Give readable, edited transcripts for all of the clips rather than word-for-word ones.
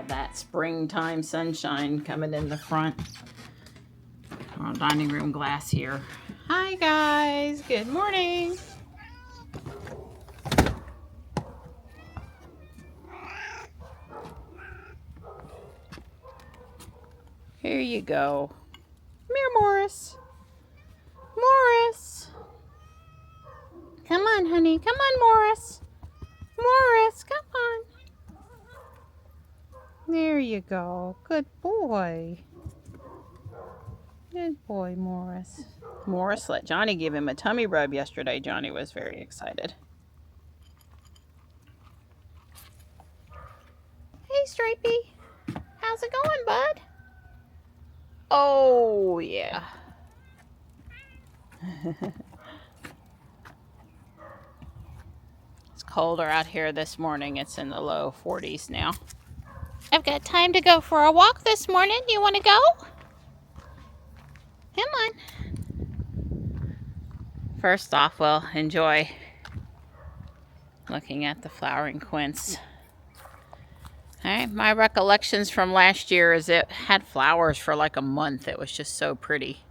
that springtime sunshine coming in the front. Our dining room glass here. Hi guys, good morning. Here you go. Come here, Morris. Morris. Come on, honey. Come on, Morris. Morris, come on. There you go. Good boy. Good boy, Morris. Morris let Johnny give him a tummy rub yesterday. Johnny was very excited. Hey, Stripey. How's it going, bud? Oh, yeah. It's colder out here this morning. It's in the low 40s now. I've got time to go for a walk this morning. You want to go? Come on. First off, we'll enjoy looking at the flowering quince. All right, my recollections from last year is it had flowers for like a month. It was just so pretty.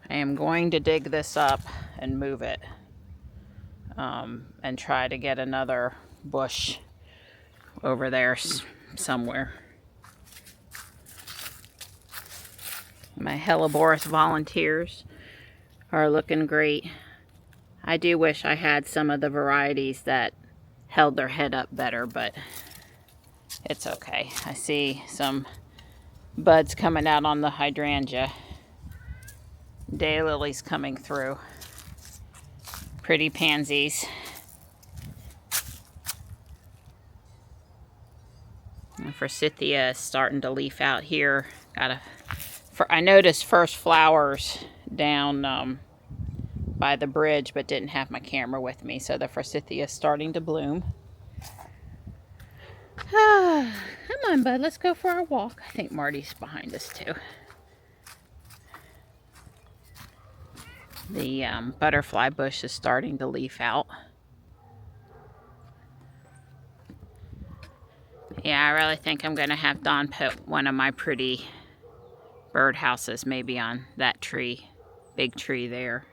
I am going to dig this up and move it and try to get another bush over there somewhere. My Helleborus volunteers are looking great. I do wish I had some of the varieties that held their head up better, but it's okay. I see some buds coming out on the hydrangea. Daylilies coming through. Pretty pansies. And forsythia is starting to leaf out here. I noticed first flowers down by the bridge, but didn't have my camera with me, so the forsythia is starting to bloom. Come on, bud, let's go for our walk. I think Marty's behind us too. The butterfly bush is starting to leaf out. Yeah, I really think I'm going to have Don put one of my pretty bird houses maybe on that tree, big tree there,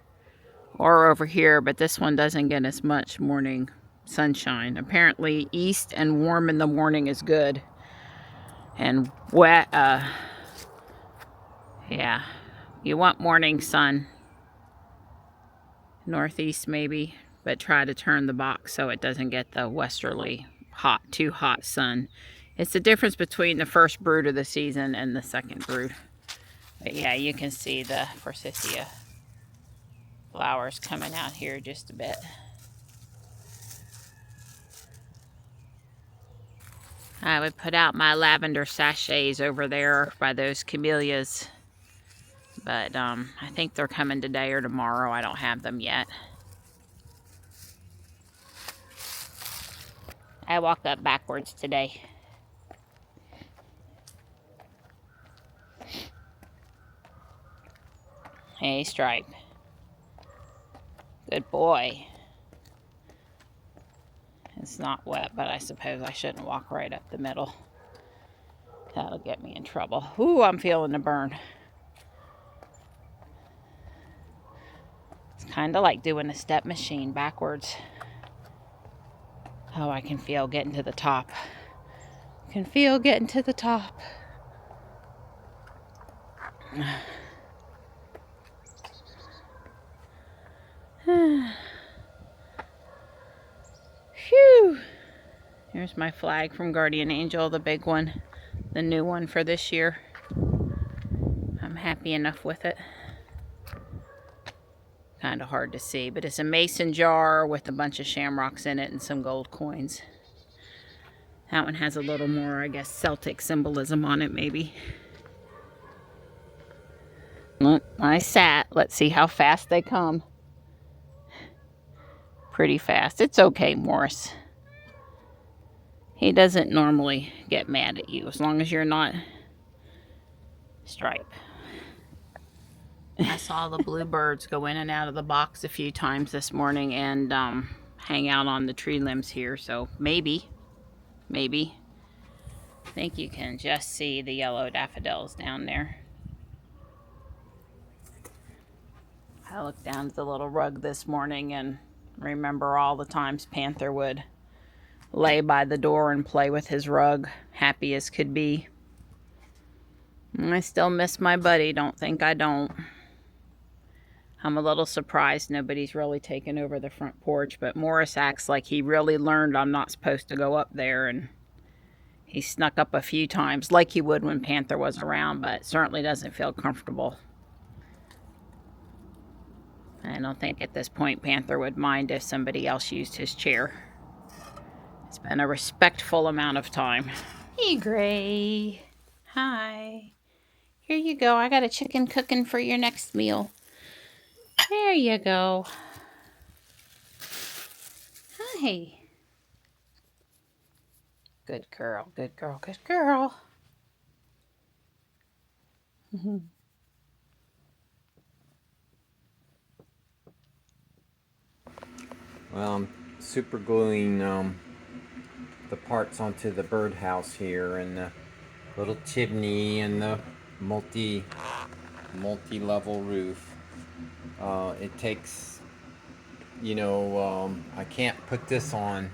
or over here, but this one doesn't get as much morning sunshine. Apparently east and warm in the morning is good, and wet, yeah, you want morning sun. Northeast maybe, but try to turn the box so it doesn't get the westerly hot, too hot sun. It's the difference between the first brood of the season and the second brood. But yeah, you can see the forsythia flowers coming out here just a bit. I would put out my lavender sachets over there by those camellias. But I think they're coming today or tomorrow. I don't have them yet. I walked up backwards today. Hey, Stripe. Good boy. It's not wet, but I suppose I shouldn't walk right up the middle. That'll get me in trouble. Ooh, I'm feeling the burn. It's kind of like doing a step machine backwards. Oh, I can feel getting to the top. I can feel getting to the top. Phew. Here's my flag from Guardian Angel, the big one, the new one for this year. I'm happy enough with it. Kind of hard to see, but it's a mason jar with a bunch of shamrocks in it and some gold coins. That one has a little more, I guess, Celtic symbolism on it, maybe. Look, I sat. Let's see how fast they come. Pretty fast. It's okay, Morris. He doesn't normally get mad at you as long as you're not Stripe. I saw the bluebirds go in and out of the box a few times this morning and hang out on the tree limbs here, so maybe I think you can just see the yellow daffodils down there. I looked down at the little rug this morning and remember all the times Panther would lay by the door and play with his rug, happy as could be. I still miss my buddy, don't think I don't. I'm a little surprised nobody's really taken over the front porch, but Morris acts like he really learned I'm not supposed to go up there, and he snuck up a few times like he would when Panther was around, but certainly doesn't feel comfortable. I don't think at this point Panther would mind if somebody else used his chair. It's been a respectful amount of time. Hey, Gray. Hi. Here you go. I got a chicken cooking for your next meal. There you go. Hi. Good girl, good girl, good girl. Well, I'm super gluing the parts onto the birdhouse here, and the little chimney, and the multi-level roof. It takes, I can't put this on.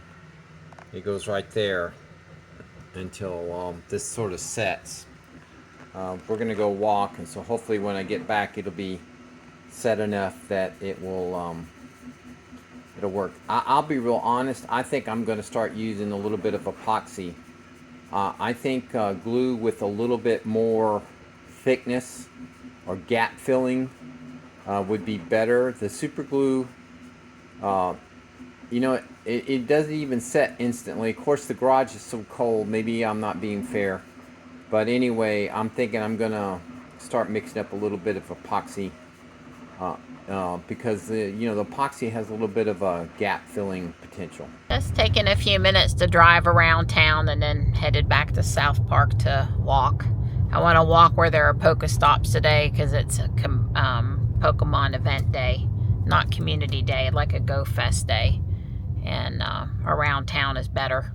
It goes right there until this sort of sets. We're gonna go walk, and so hopefully when I get back, it'll be set enough that it will. It'll work. I'll be real honest. I think I'm going to start using a little bit of epoxy. I think glue with a little bit more thickness or gap filling would be better. The super glue, it doesn't even set instantly. Of course, the garage is so cold. Maybe I'm not being fair. But anyway, I'm thinking I'm going to start mixing up a little bit of epoxy. Because the epoxy has a little bit of a gap filling potential. Just taking a few minutes to drive around town and then headed back to South Park to walk. I want to walk where there are Pokestops today because it's a Pokemon event day, not community day, like a Go Fest day. And around town is better.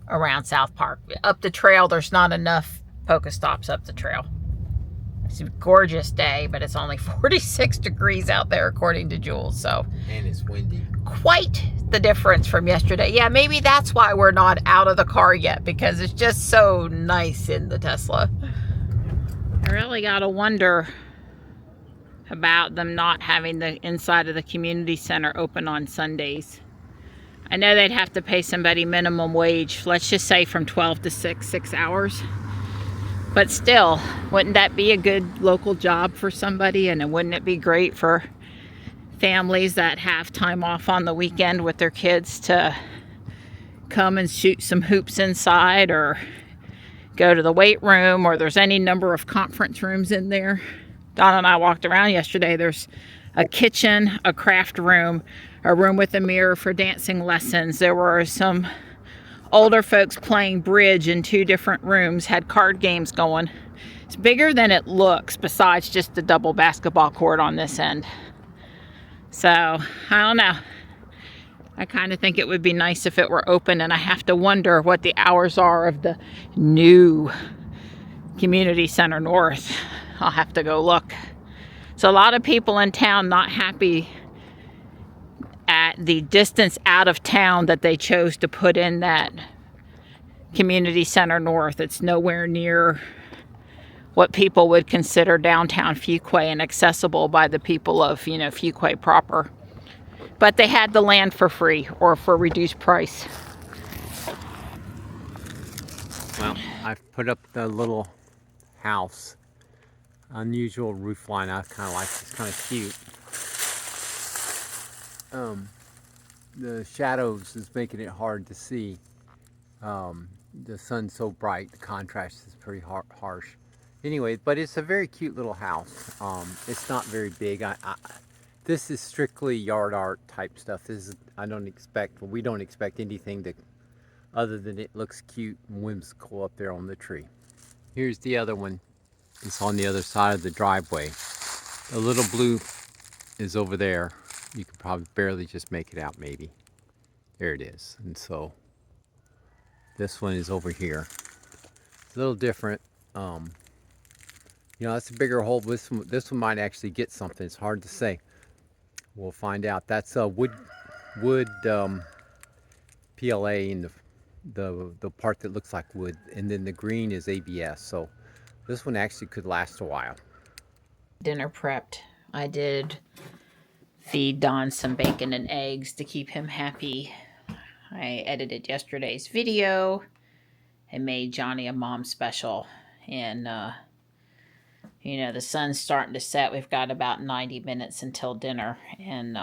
Around South Park. Up the trail, there's not enough Pokestops up the trail. It's a gorgeous day, but it's only 46 degrees out there according to Jules, so. And it's windy. Quite the difference from yesterday. Yeah, maybe that's why we're not out of the car yet, because it's just so nice in the Tesla. I really gotta wonder about them not having the inside of the community center open on Sundays. I know they'd have to pay somebody minimum wage, let's just say from 12 to 6 hours. But still, wouldn't that be a good local job for somebody? And wouldn't it be great for families that have time off on the weekend with their kids to come and shoot some hoops inside, or go to the weight room, or there's any number of conference rooms in there. Donna and I walked around yesterday. There's a kitchen, a craft room, a room with a mirror for dancing lessons. There were some older folks playing bridge in 2 different rooms, had card games going. It's bigger than it looks, besides just the double basketball court on this end. So, I don't know. I kind of think it would be nice if it were open, and I have to wonder what the hours are of the new Community Center North. I'll have to go look. So a lot of people in town not happy at the distance out of town that they chose to put in that Community Center North. It's nowhere near what people would consider downtown Fuquay and accessible by the people of, Fuquay proper. But they had the land for free or for reduced price. Well, I've put up the little house. Unusual roof line. I kind of like it. It's kind of cute. The shadows is making it hard to see. The sun's so bright, the contrast is pretty harsh. Anyway, but it's a very cute little house. It's not very big. This is strictly yard art type stuff. We don't expect anything other than it looks cute and whimsical up there on the tree. Here's the other one. It's on the other side of the driveway. The little blue is over there. You can probably barely just make it out, maybe. There it is. And so This one is over here. It's a little different. You know, that's a bigger hole. This one might actually get something. It's hard to say. We'll find out. That's a wood PLA in the part that looks like wood, and then the green is ABS. So this one actually could last a while. Dinner prepped. I did feed Don some bacon and eggs to keep him happy. I edited yesterday's video and made Johnny a mom special. And, you know, the sun's starting to set. We've got about 90 minutes until dinner. And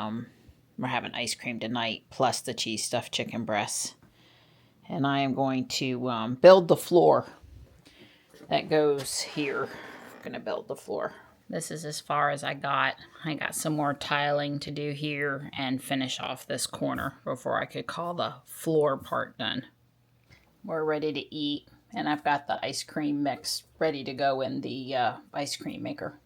we're having ice cream tonight, plus the cheese stuffed chicken breasts. And I am going to build the floor that goes here. I'm going to build the floor. This is as far as I got. I got some more tiling to do here and finish off this corner before I could call the floor part done. We're ready to eat, and I've got the ice cream mix ready to go in the ice cream maker.